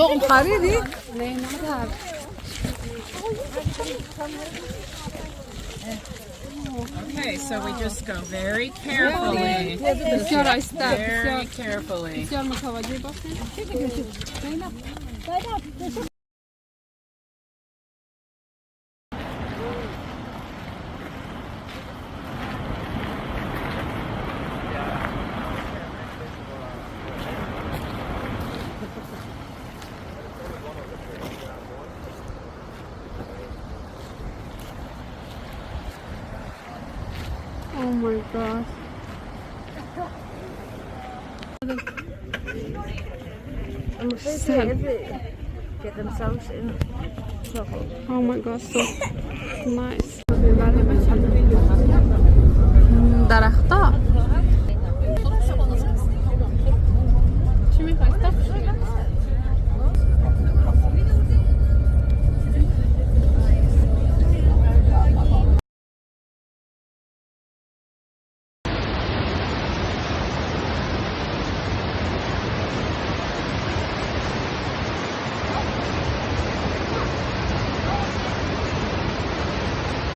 تقوم خريدي. Okay, so we just go very carefully. بسیار آهسته، Very carefully. بسیار متوجه باشین. Oh my god. I'm afraid they get themselves in trouble. Oh my god, so nice. درختها